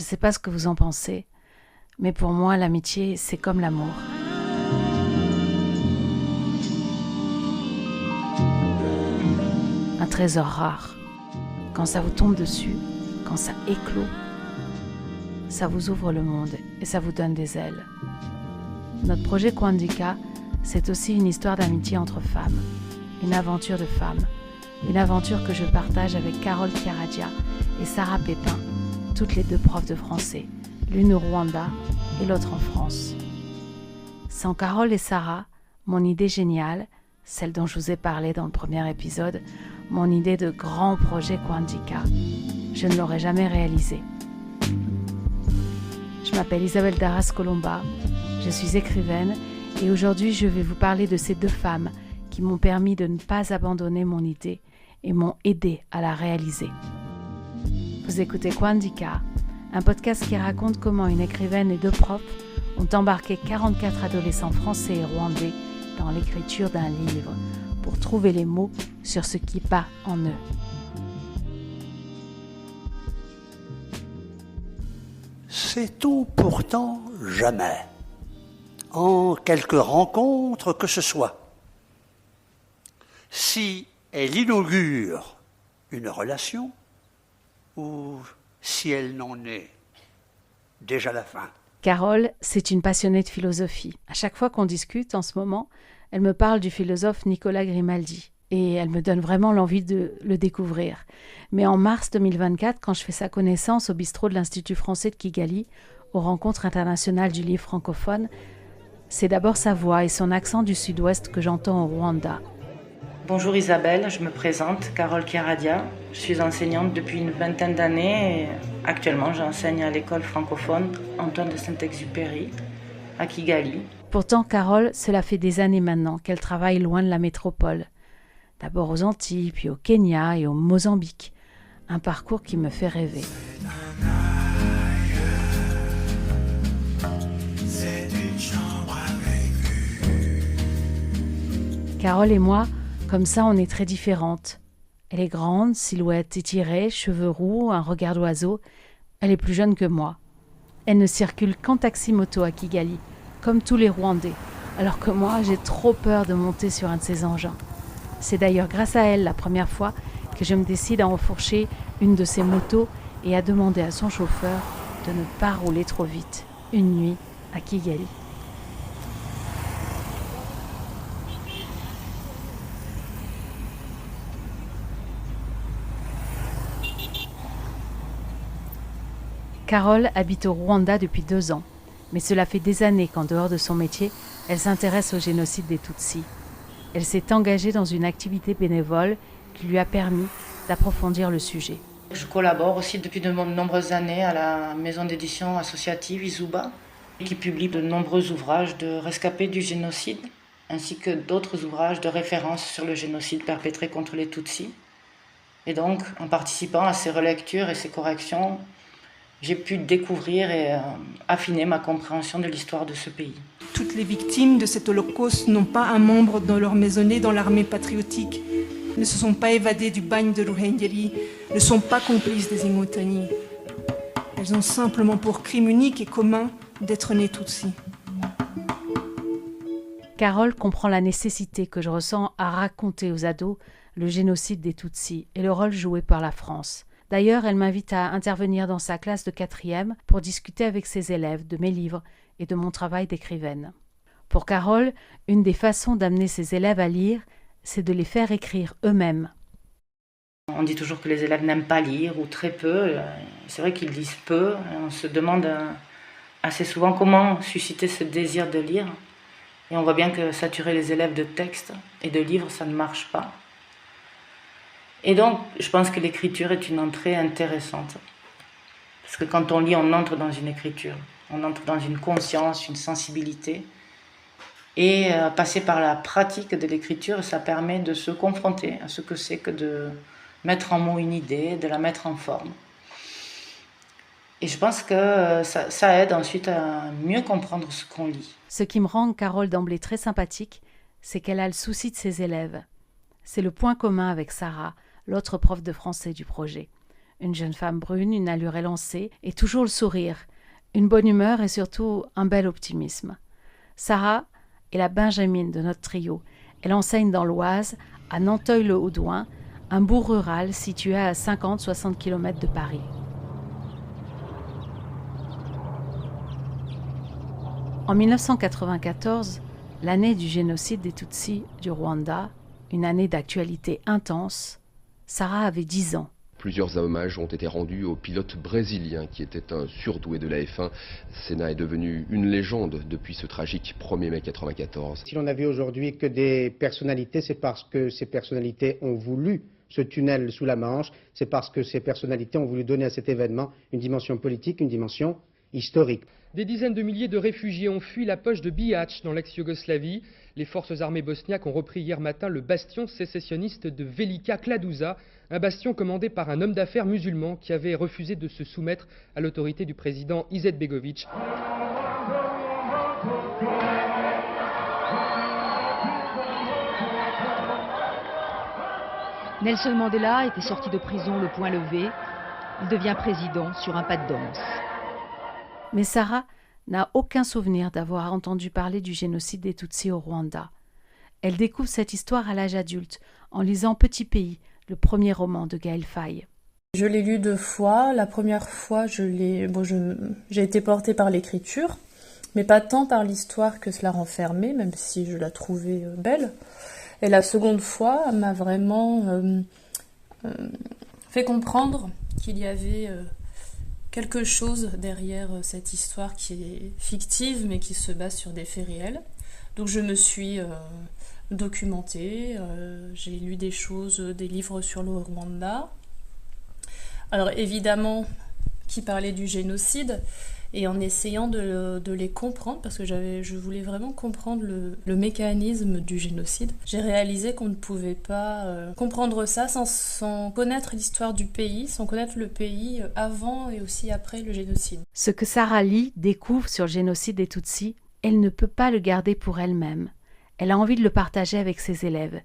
Je ne sais pas ce que vous en pensez, mais pour moi, l'amitié, c'est comme l'amour. Un trésor rare. Quand ça vous tombe dessus, quand ça éclot, ça vous ouvre le monde et ça vous donne des ailes. Notre projet Quandica, c'est aussi une histoire d'amitié entre femmes, une aventure de femmes, une aventure que je partage avec Carole Chiaradia et Sarah Pépin, toutes les deux profs de français, l'une au Rwanda et l'autre en France. Sans Carole et Sarah, mon idée géniale, celle dont je vous ai parlé dans le premier épisode, mon idée de grand projet Quandica, je ne l'aurais jamais réalisée. Je m'appelle Isabelle Darras-Colomba, je suis écrivaine et aujourd'hui je vais vous parler de ces deux femmes qui m'ont permis de ne pas abandonner mon idée et m'ont aidé à la réaliser. Vous écoutez Quandica, un podcast qui raconte comment une écrivaine et deux profs ont embarqué 44 adolescents français et rwandais dans l'écriture d'un livre pour trouver les mots sur ce qui bat en eux. Sait-on pourtant jamais, en quelque rencontre que ce soit, si elle inaugure une relation ou si elle n'en est déjà la fin. Carole, c'est une passionnée de philosophie. À chaque fois qu'on discute en ce moment, elle me parle du philosophe Nicolas Grimaldi et elle me donne vraiment l'envie de le découvrir. Mais en mars 2024, quand je fais sa connaissance au bistrot de l'Institut français de Kigali, aux rencontres internationales du livre francophone, c'est d'abord sa voix et son accent du sud-ouest que j'entends au Rwanda. Bonjour Isabelle, je me présente, Carole Chiaradia. Je suis enseignante depuis une vingtaine d'années et actuellement j'enseigne à l'école francophone Antoine de Saint-Exupéry à Kigali. Pourtant, Carole, cela fait des années maintenant qu'elle travaille loin de la métropole. D'abord aux Antilles, puis au Kenya et au Mozambique. Un parcours qui me fait rêver. Carole et moi, comme ça, on est très différentes. Elle est grande, silhouette étirée, cheveux roux, un regard d'oiseau. Elle est plus jeune que moi. Elle ne circule qu'en taxi-moto à Kigali, comme tous les Rwandais, alors que moi, j'ai trop peur de monter sur un de ces engins. C'est d'ailleurs grâce à elle, la première fois, que je me décide à enfourcher une de ces motos et à demander à son chauffeur de ne pas rouler trop vite, une nuit à Kigali. Carole habite au Rwanda depuis 2 ans, mais cela fait des années qu'en dehors de son métier, elle s'intéresse au génocide des Tutsis. Elle s'est engagée dans une activité bénévole qui lui a permis d'approfondir le sujet. Je collabore aussi depuis de nombreuses années à la maison d'édition associative Izuba, qui publie de nombreux ouvrages de rescapés du génocide, ainsi que d'autres ouvrages de référence sur le génocide perpétré contre les Tutsis. Et donc, en participant à ces relectures et ces corrections, j'ai pu découvrir et affiner ma compréhension de l'histoire de ce pays. Toutes les victimes de cet holocauste n'ont pas un membre dans leur maisonnée dans l'armée patriotique, ne se sont pas évadées du bagne de Ruhengeri, ne sont pas complices des Inkotanyi. Elles ont simplement pour crime unique et commun d'être nées Tutsi. Carole comprend la nécessité que je ressens à raconter aux ados le génocide des Tutsis et le rôle joué par la France. D'ailleurs, elle m'invite à intervenir dans sa classe de 4e pour discuter avec ses élèves de mes livres et de mon travail d'écrivaine. Pour Carole, une des façons d'amener ses élèves à lire, c'est de les faire écrire eux-mêmes. On dit toujours que les élèves n'aiment pas lire ou très peu. C'est vrai qu'ils lisent peu. On se demande assez souvent comment susciter ce désir de lire. Et on voit bien que saturer les élèves de textes et de livres, ça ne marche pas. Et donc, je pense que l'écriture est une entrée intéressante. Parce que quand on lit, on entre dans une écriture. On entre dans une conscience, une sensibilité. Et passer par la pratique de l'écriture, ça permet de se confronter à ce que c'est que de mettre en mots une idée, de la mettre en forme. Et je pense que ça aide ensuite à mieux comprendre ce qu'on lit. Ce qui me rend Carole d'emblée très sympathique, c'est qu'elle a le souci de ses élèves. C'est le point commun avec Sarah, l'autre prof de français du projet. Une jeune femme brune, une allure élancée et toujours le sourire, une bonne humeur et surtout un bel optimisme. Sarah est la Benjamine de notre trio. Elle enseigne dans l'Oise, à Nanteuil-le-Haudouin, un bourg rural situé à 50-60 km de Paris. En 1994, l'année du génocide des Tutsis du Rwanda, une année d'actualité intense, Sarah avait 10 ans. Plusieurs hommages ont été rendus au pilote brésilien qui était un surdoué de la F1. Senna est devenu une légende depuis ce tragique 1er mai 1994. Si l'on n'avait aujourd'hui que des personnalités, c'est parce que ces personnalités ont voulu ce tunnel sous la Manche, c'est parce que ces personnalités ont voulu donner à cet événement une dimension politique, une dimension historique. Des dizaines de milliers de réfugiés ont fui la poche de Bihac dans l'ex-Yougoslavie. Les forces armées bosniaques ont repris hier matin le bastion sécessionniste de Velika Kladuša, un bastion commandé par un homme d'affaires musulman qui avait refusé de se soumettre à l'autorité du président Izetbegović. Nelson Mandela était sorti de prison le poing levé. Il devient président sur un pas de danse. Mais Sarah n'a aucun souvenir d'avoir entendu parler du génocide des Tutsis au Rwanda. Elle découvre cette histoire à l'âge adulte, en lisant Petit Pays, le premier roman de Gaël Faye. Je l'ai lu 2 fois. La première fois, j'ai été portée par l'écriture, mais pas tant par l'histoire que cela renfermait, même si je la trouvais belle. Et la seconde fois, elle m'a vraiment fait comprendre qu'il y avait quelque chose derrière cette histoire qui est fictive, mais qui se base sur des faits réels. Donc je me suis documentée, j'ai lu des choses, des livres sur le Rwanda. Alors évidemment, qui parlaient du génocide, et en essayant de les comprendre, parce que je voulais vraiment comprendre le mécanisme du génocide, j'ai réalisé qu'on ne pouvait pas comprendre ça sans connaître l'histoire du pays, sans connaître le pays avant et aussi après le génocide. Ce que Sarah lit, découvre sur le génocide des Tutsis, elle ne peut pas le garder pour elle-même. Elle a envie de le partager avec ses élèves.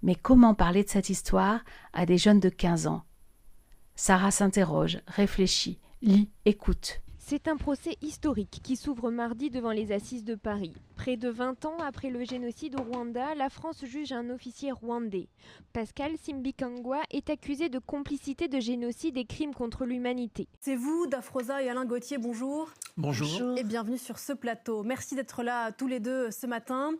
Mais comment parler de cette histoire à des jeunes de 15 ans ? Sarah s'interroge, réfléchit, lit, écoute. C'est un procès historique qui s'ouvre mardi devant les assises de Paris. Près de 20 ans après le génocide au Rwanda, la France juge un officier rwandais. Pascal Simbikangwa est accusé de complicité de génocide et crimes contre l'humanité. C'est vous, Dafrosa et Alain Gauthier, bonjour. Bonjour. Et bienvenue sur ce plateau. Merci d'être là tous les deux ce matin.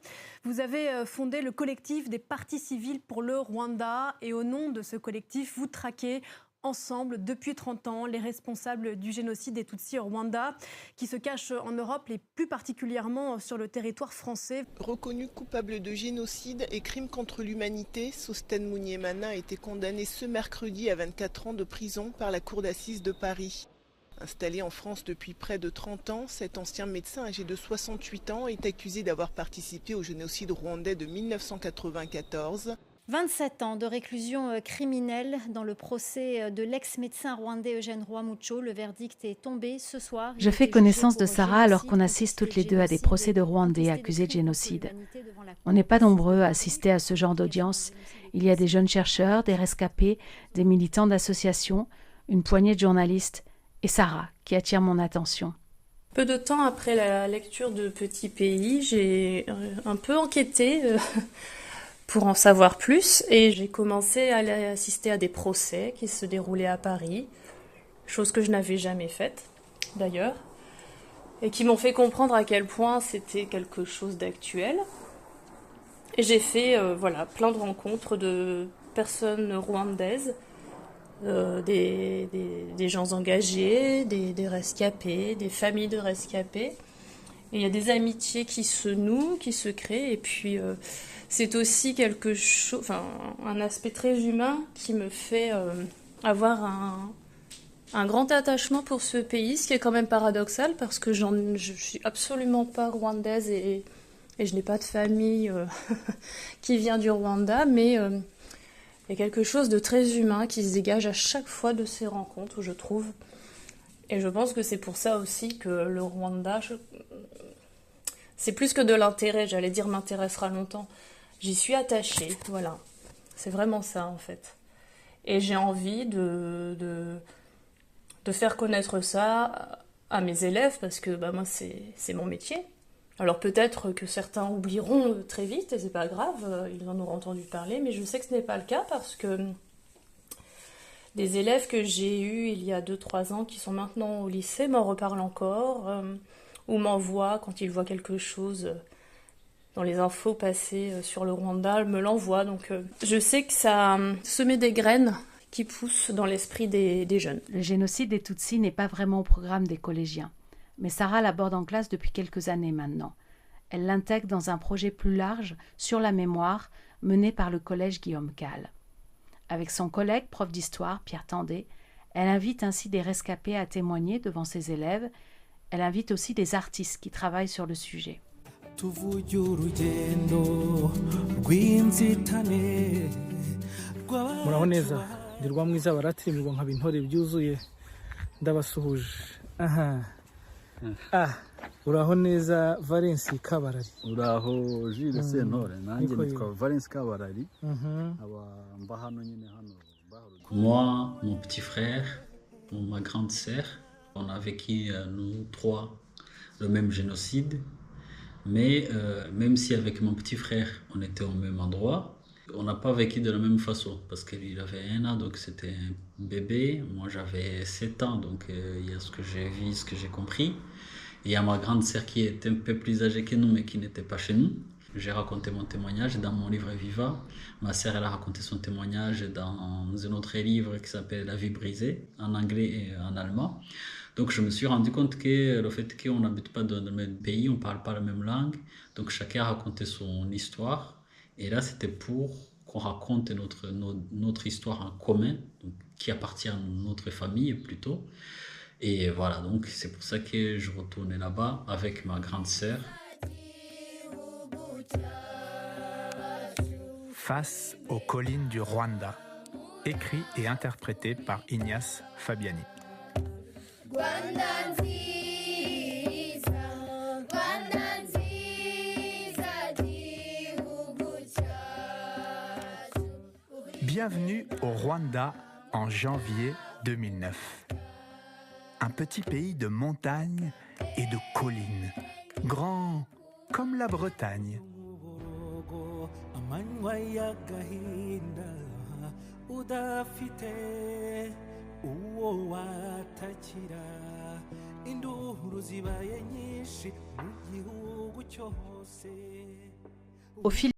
Vous avez fondé le collectif des parties civiles pour le Rwanda et au nom de ce collectif, vous traquez ensemble depuis 30 ans les responsables du génocide des Tutsis au Rwanda qui se cachent en Europe et plus particulièrement sur le territoire français. Reconnu coupable de génocide et crimes contre l'humanité, Sosthène Munyemana a été condamné ce mercredi à 24 ans de prison par la cour d'assises de Paris. Installé en France depuis près de 30 ans, cet ancien médecin âgé de 68 ans est accusé d'avoir participé au génocide rwandais de 1994. 27 ans de réclusion criminelle dans le procès de l'ex-médecin rwandais Eugène Rwamucho. Le verdict est tombé ce soir. Je fais connaissance de Sarah alors qu'on assiste toutes les deux à des procès de Rwandais accusés de génocide. On n'est pas nombreux à assister à ce genre d'audience. Il y a des jeunes chercheurs, des rescapés, des militants d'associations, une poignée de journalistes et Sarah qui attire mon attention. Peu de temps après la lecture de Petit Pays, j'ai un peu enquêté pour en savoir plus, et j'ai commencé à aller assister à des procès qui se déroulaient à Paris, chose que je n'avais jamais faite d'ailleurs, et qui m'ont fait comprendre à quel point c'était quelque chose d'actuel. Et j'ai fait plein de rencontres de personnes rwandaises, des gens engagés, des rescapés, des familles de rescapés. Et il y a des amitiés qui se nouent, qui se créent, et puis c'est aussi quelque chose, un aspect très humain qui me fait avoir un grand attachement pour ce pays, ce qui est quand même paradoxal parce que je suis absolument pas rwandaise et je n'ai pas de famille qui vient du Rwanda, mais il y a quelque chose de très humain qui se dégage à chaque fois de ces rencontres, je trouve. Et je pense que c'est pour ça aussi que le Rwanda, c'est plus que de l'intérêt, j'allais dire m'intéressera longtemps. J'y suis attachée, voilà. C'est vraiment ça en fait. Et j'ai envie de faire connaître ça à mes élèves, parce que moi, c'est mon métier. Alors peut-être que certains oublieront très vite, et c'est pas grave, ils en auront entendu parler, mais je sais que ce n'est pas le cas, parce que des élèves que j'ai eus il y a 2-3 ans, qui sont maintenant au lycée, m'en reparlent encore, ou m'envoient, quand ils voient quelque chose dans les infos passées sur le Rwanda, me l'envoient. Donc je sais que ça a semé des graines qui poussent dans l'esprit des jeunes. Le génocide des Tutsis n'est pas vraiment au programme des collégiens, mais Sarah l'aborde en classe depuis quelques années maintenant. Elle l'intègre dans un projet plus large sur la mémoire mené par le collège Guillaume Calle. Avec son collègue, prof d'histoire, Pierre Tendé, elle invite ainsi des rescapés à témoigner devant ses élèves. Elle invite aussi des artistes qui travaillent sur le sujet. Muraho neza ndirwa mwiza baratimirwa nkaba intore byuzuye ndabasuhuje. Uraho neza Valens Kabarari. Uraho Jules Sentore. Nanjye nitwa Valens Kabarari. Mba hano nyine hano. Moi, mon petit frère, ma grande sœur, on a vécu nous trois le même génocide, mais même si avec mon petit frère on était au même endroit, on n'a pas vécu de la même façon, parce qu'il avait 1 an, donc c'était un bébé, moi j'avais 7 ans, donc il y a ce que j'ai vu, ce que j'ai compris. Et il y a ma grande sœur qui est un peu plus âgée que nous, mais qui n'était pas chez nous. J'ai raconté mon témoignage dans mon livre Viva. Ma sœur, elle a raconté son témoignage dans un autre livre qui s'appelle La vie brisée, en anglais et en allemand. Donc je me suis rendu compte que le fait qu'on n'habite pas dans le même pays, on ne parle pas la même langue, donc chacun a raconté son histoire. Et là, c'était pour qu'on raconte notre histoire en commun, donc, qui appartient à notre famille plutôt. Et voilà, donc c'est pour ça que je retournais là-bas avec ma grande sœur. Face aux collines du Rwanda, écrit et interprété par Ignace Fabiani. Bienvenue au Rwanda en janvier 2009. Un petit pays de montagnes et de collines, grand comme la Bretagne. Au fil